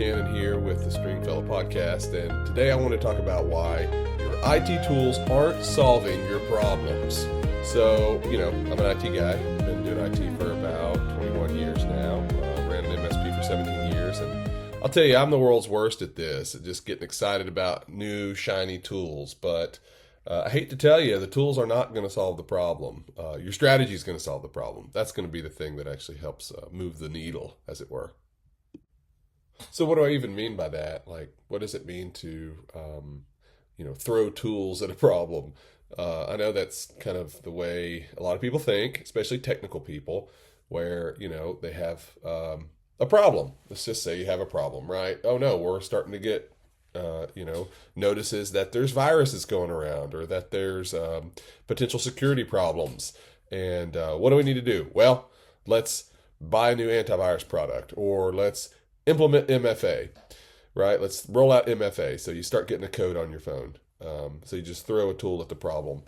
Cannon here with the Stringfellow podcast, and today I want to talk about why your IT tools aren't solving your problems. So, I'm an IT guy. I've been doing IT for about 21 years now. Ran an MSP for 17 years, and I'll tell you, I'm the world's worst at this, at just getting excited about new, shiny tools. But I hate to tell you, the tools are not going to solve the problem. Your strategy is going to solve the problem. That's going to be the thing that actually helps move the needle, as it were. So what do I even mean by that? Like, what does it mean to, throw tools at a problem? I know that's kind of the way a lot of people think, especially technical people, where, they have a problem. Let's just say you have a problem, right? Oh no, we're starting to get, notices that there's viruses going around or that there's potential security problems. And what do we need to do? Well, let's buy a new antivirus product, or let's implement MFA, right? Let's roll out MFA. So you start getting a code on your phone. So you just throw a tool at the problem.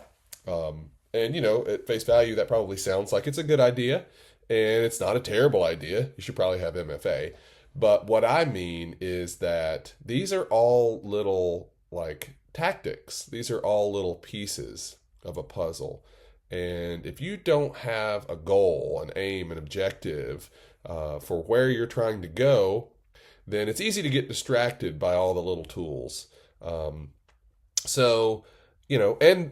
And at face value, that probably sounds like it's a good idea, and it's not a terrible idea. You should probably have MFA. But what I mean is that these are all little tactics. These are all little pieces of a puzzle. And if you don't have a goal, an aim, an objective for where you're trying to go, then it's easy to get distracted by all the little tools. And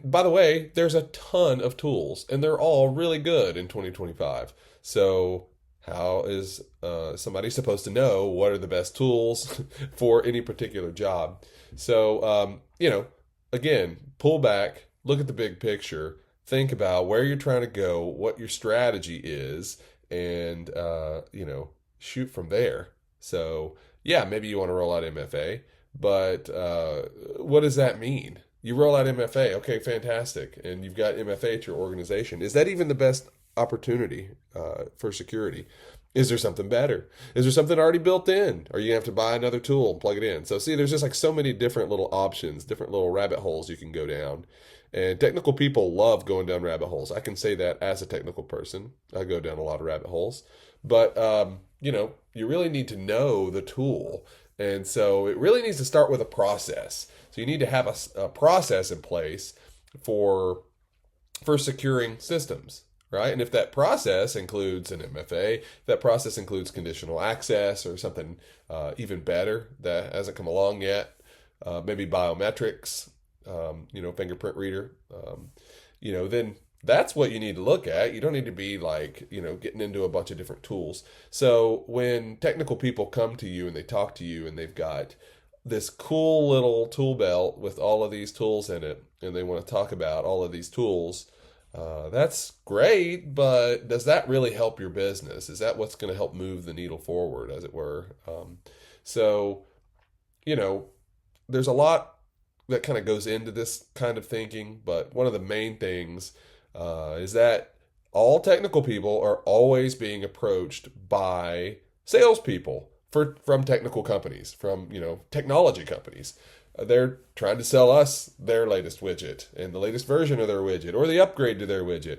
by the way, there's a ton of tools, and they're all really good in 2025. So how is somebody supposed to know what are the best tools for any particular job? So, again, pull back, look at the big picture, think about where you're trying to go, what your strategy is, and, shoot from there. So, yeah, maybe you want to roll out MFA, but what does that mean? You roll out MFA, okay, fantastic, and you've got MFA at your organization. Is that even the best opportunity for security? Is there something better? Is there something already built in? Or you have to buy another tool and plug it in? So see, there's just so many different little options, different little rabbit holes you can go down. And technical people love going down rabbit holes. I can say that as a technical person. I go down a lot of rabbit holes. But, you really need to know the tool. And so it really needs to start with a process. So you need to have a process in place for securing systems, right? And if that process includes an MFA, that process includes conditional access or something even better that hasn't come along yet, maybe biometrics, fingerprint reader, then that's what you need to look at. You don't need to be getting into a bunch of different tools. So when technical people come to you and they talk to you and they've got this cool little tool belt with all of these tools in it, and they want to talk about all of these tools, that's great, but does that really help your business? Is that what's going to help move the needle forward, as it were? There's a lot that kind of goes into this kind of thinking, but one of the main things is that all technical people are always being approached by salespeople from technical companies, from technology companies. They're trying to sell us their latest widget and the latest version of their widget or the upgrade to their widget,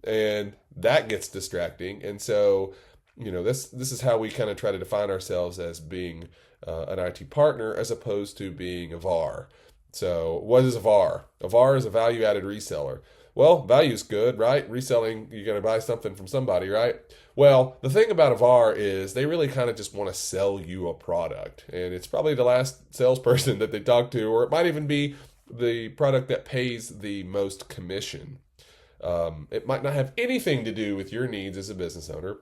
and that gets distracting. And so, this is how we kind of try to define ourselves as being an IT partner as opposed to being a VAR. So what is a VAR? A VAR is a value-added reseller. Well, value's good, right? Reselling, you're going to buy something from somebody, right? Well, the thing about a VAR is they really kind of just want to sell you a product. And it's probably the last salesperson that they talk to, or it might even be the product that pays the most commission. It might not have anything to do with your needs as a business owner.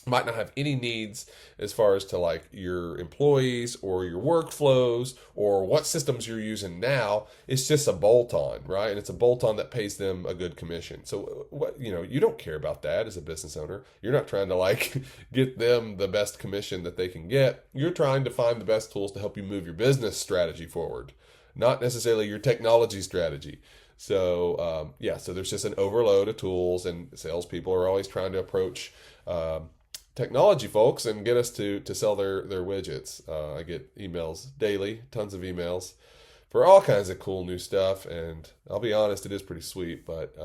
Might not have any needs as far as to your employees or your workflows or what systems you're using now. It's just a bolt-on, right? And it's a bolt-on that pays them a good commission. So you don't care about that as a business owner. You're not trying to get them the best commission that they can get. You're trying to find the best tools to help you move your business strategy forward, not necessarily your technology strategy. So so there's just an overload of tools, and salespeople are always trying to approach technology folks and get us to sell their widgets. I get emails daily, tons of emails for all kinds of cool new stuff, and I'll be honest, it is pretty sweet, but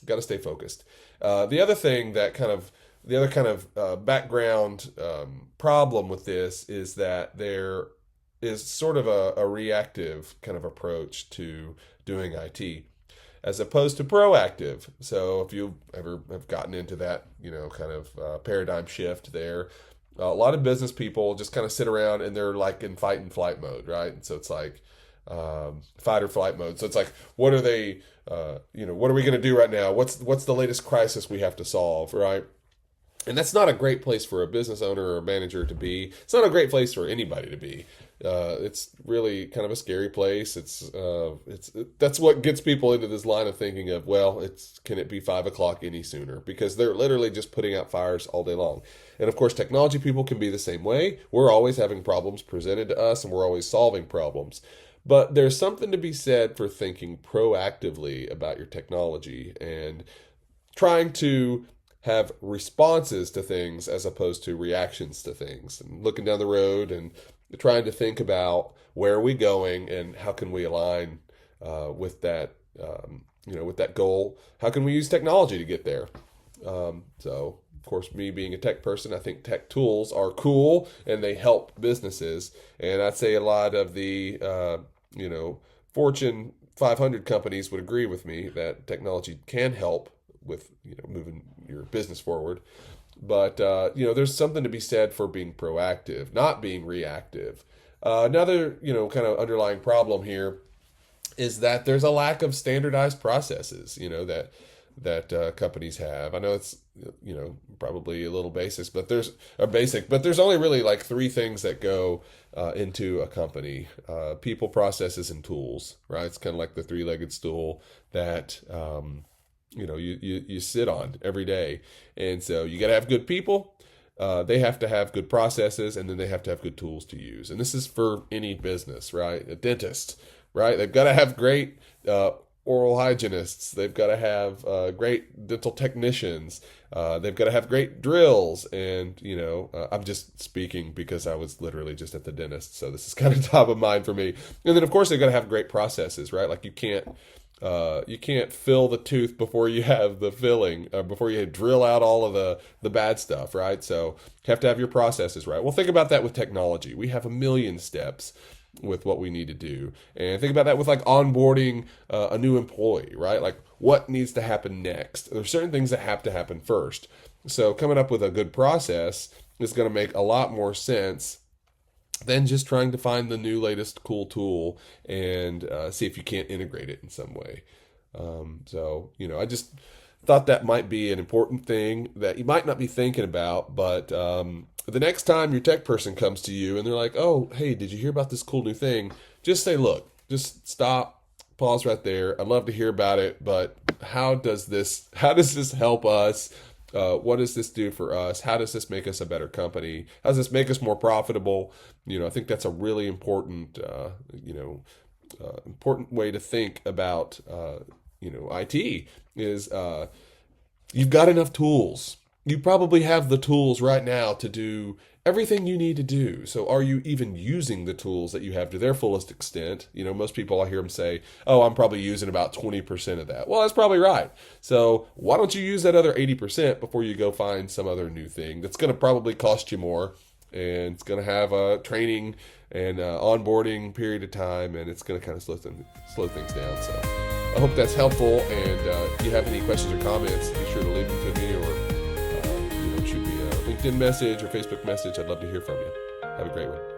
got to stay focused. The other thing that kind of the other kind of background problem with this is that there is sort of a reactive kind of approach to doing IT as opposed to proactive. So if you ever have gotten into that, kind of paradigm shift there, a lot of business people just kind of sit around and they're like in fight and flight mode, right? And so it's like fight or flight mode. So it's like, what are they, what are we going to do right now? What's the latest crisis we have to solve, right? And that's not a great place for a business owner or a manager to be. It's not a great place for anybody to be. It's really kind of a scary place. That's what gets people into this line of thinking of, well, can it be 5 o'clock any sooner? Because they're literally just putting out fires all day long. And of course, technology people can be the same way. We're always having problems presented to us, and we're always solving problems. But there's something to be said for thinking proactively about your technology and trying to have responses to things as opposed to reactions to things, and looking down the road and trying to think about where are we going and how can we align with that, with that goal. How can we use technology to get there? So, of course, me being a tech person, I think tech tools are cool and they help businesses. And I'd say a lot of the, Fortune 500 companies would agree with me that technology can help with moving your business forward. But there's something to be said for being proactive, not being reactive. Another kind of underlying problem here is that there's a lack of standardized processes that companies have. I know it's probably a little basic, but there's only really like three things that go into a company: people, processes, and tools. Right? It's kind of like the three-legged stool that you sit on every day. And so you got to have good people. They have to have good processes, and then they have to have good tools to use. And this is for any business, right? A dentist, right? They've got to have great oral hygienists. They've got to have great dental technicians. They've got to have great drills. And, I'm just speaking because I was literally just at the dentist. So this is kind of top of mind for me. And then, of course, they've got to have great processes, right? Like you can't fill the tooth before you have the filling, before you drill out all of the bad stuff, right? So you have to have your processes right. Well, think about that with technology. We have a million steps with what we need to do. And think about that with like onboarding a new employee, right? Like what needs to happen next? There's certain things that have to happen first. So coming up with a good process is going to make a lot more sense than just trying to find the new latest cool tool and see if you can't integrate it in some way. I just thought that might be an important thing that you might not be thinking about, but the next time your tech person comes to you and they're like, oh, hey, did you hear about this cool new thing? Just say, look, just stop, pause right there. I'd love to hear about it, but how does this help us? What does this do for us? How does this make us a better company? How does this make us more profitable? I think that's a really important, important way to think about, IT is you've got enough tools. You probably have the tools right now to do everything you need to do. So are you even using the tools that you have to their fullest extent? Most people, I hear them say, oh, I'm probably using about 20% of that. Well, that's probably right. So why don't you use that other 80% before you go find some other new thing that's going to probably cost you more, and it's going to have a training and onboarding period of time, and it's going to kind of slow things down. So I hope that's helpful. And if you have any questions or comments, be sure to leave them to me, or shoot me a LinkedIn message or Facebook message. I'd love to hear from you. Have a great one.